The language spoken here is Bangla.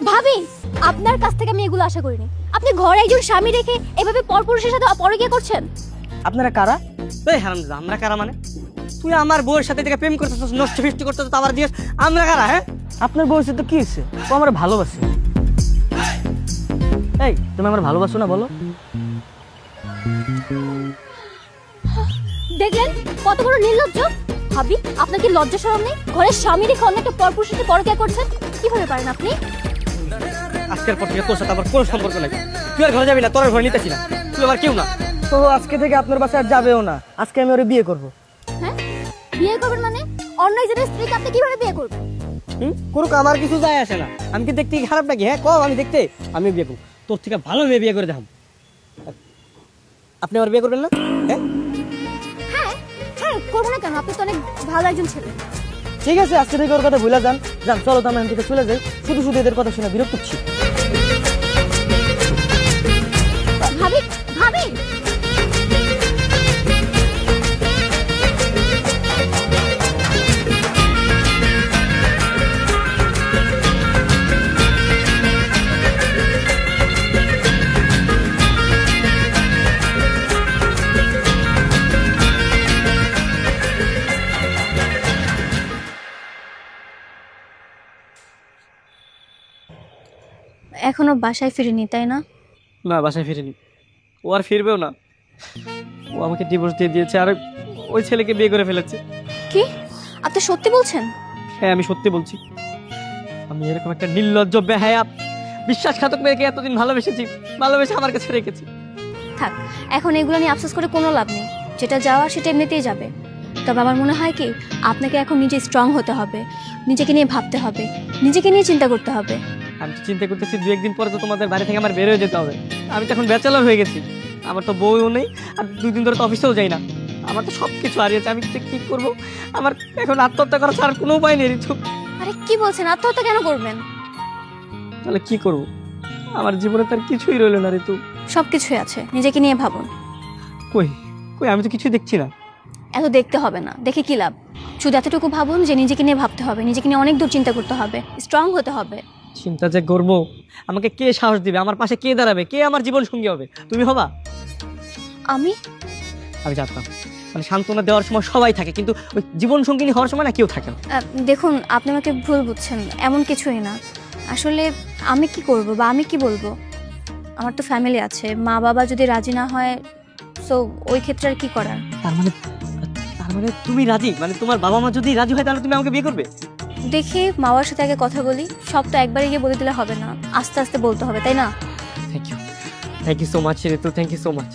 ভাবি, আপনার কাছ থেকে আমি এগুলো আশা করিনি। আপনি ঘরে একজন স্বামী রেখে এভাবে পরপুরুষের সাথে পরকীয়া করছেন। আপনারা কারা? এই হারামজাদা, আমরা কারা মানে? তুই আমার বউয়ের সাথে থেকে প্রেম করতেছিস, নষ্ট ফিষ্ট করতেছিস, আবার দিয়েস আমরা কারা? হ্যাঁ, আপনার বউয়ের সাথে কি হয়েছে? ও আমার ভালোবাসে। এই, তুমি আমার ভালোবাসো না বলো? দেখলেন কত বড় নির্লজ্জ। ভাবি, আপনার কি লজ্জা শরম নেই? ঘরের স্বামী রেখে অন্য একটা পরপুরুষের সাথে পরকীয়া করছেন, কিভাবে পারেন আপনি? আজকের পর থেকে তোর সাথে আমার কোনো সম্পর্ক নাই। তুই আর ঘরে যাবি না, তোর ঘরে নিতেছি না, তুই আমার কেউ না। তো আজকে থেকে আপনার বাসায় আর যাবেও না। আজকে আমি ওরে বিয়ে করবো। হ্যাঁ, বিয়ে করবেন মানে? অন্য একজনের স্ত্রীকে আপনি কিভাবে বিয়ে করবেন? করুক, আমার কিছু যায় আসে না। আমি কি দেখতে খারাপ নাকি? হ্যাঁ কম, আমি দেখতে আমি বিয়ে করবো। তোর থেকে ভালো মেয়ে বিয়ে করে দেখাম। আপনি আমার বিয়ে করবেন না? হ্যাঁ হ্যাঁ হ্যাঁ, করবো না কেন? আপনি তো অনেক ভালো একজন ছেলে। ঠিক আছে, আজকে থেকে ওর কথা ভুলে যান। যান, চলো তো আমরা এখান থেকে চলে যাই। শুধু শুধু এদের কথা শুনে বিরক্ত হচ্ছি। ভাবি, ভাবি, এখনো বাসায় ফিরিনি তাই না? না, বাসায় ফিরেনি। ও আর ফিরবেও না। ও আমাকে ডিভোর্স দিয়ে দিয়েছে আর ওই ছেলেকে বিয়ে করে ফেলেছে। কি আপনি সত্যি বলছেন? হ্যাঁ, আমি সত্যি বলছি। আমি এরকম একটা নির্লজ্জ, বেহায়া, বিশ্বাসঘাতক মেয়েকে এতদিন ভালোবেসেছি, ভালোবেসে আমার কাছে রেখেছি। থাক, এখন এগুলো নিয়ে আফসোস করে কোনো লাভ নেই। যেটা যাওয়ার সেটা এমনিতেই যাবে। তবে আমার মনে হয় কি, আপনাকে এখন নিজে স্ট্রং হতে হবে, নিজেকে নিয়ে ভাবতে হবে, নিজেকে নিয়ে চিন্তা করতে হবে। আমি তো চিন্তা করতেছি 2-1 দিন পরে তো তোমাদের বাড়ি থেকে আমার বের হয়ে যেতে হবে। আমি তো এখন ব্যাচেলর হয়ে গেছি, আমার তো বউও নেই, আর 2 দিন ধরে তো অফিসেও যাই না। আমার তো সব কিছু হারিয়েছে। আমি কি করবো? আমার এখন আত্মহত্যা করা ছাড়া কোনো উপায় নেই ঋতু। আরে কি বলছেন? আত্মহত্যা কেন করবেন? তাহলে কি করব? আমার জীবনে তার কিছুই রইল না ঋতু। সবকিছুই আছে, নিজেকে নিয়ে ভাবুন। কই কই, আমি তো কিছুই দেখছি না। এত দেখতে হবে না, দেখে কি লাভ? শুধু এতটুকু ভাবুন যে নিজেকে নিয়ে ভাবতে হবে, নিজেকে নিয়ে অনেক দূর চিন্তা করতে হবে, স্ট্রং হতে হবে। চিন্তা যে করবো, আমাকে কে সাহস দিবে? আমার পাশে কে দাঁড়াবে? কে আমার জীবন সঙ্গী হবে? তুমি হবা? আমি জানতাম, মানে সান্ত্বনা দেওয়ার সময় সবাই থাকে, কিন্তু ওই জীবন সঙ্গিনী হওয়ার সময় না কেউ থাকে না। দেখুন, আপনি আমাকে ভুল বুঝছেন, এমন কিছুই না। আসলে আমি কি করব বা আমি কি বলবো? আমার তো ফ্যামিলি আছে, মা বাবা যদি রাজি না হয়, সো ওই ক্ষেত্রে আর কি করার? তার মানে তুমি রাজি? মানে তোমার বাবা মা যদি রাজি হয় তাহলে তুমি আমাকে বিয়ে করবে? দেখি, মা বাবার সাথে আগে কথা বলি। সব তো একবারে গিয়ে বলে দিলে হবে না, আস্তে আস্তে বলতে হবে, তাই না? Thank you so much Ritu, thank you so much.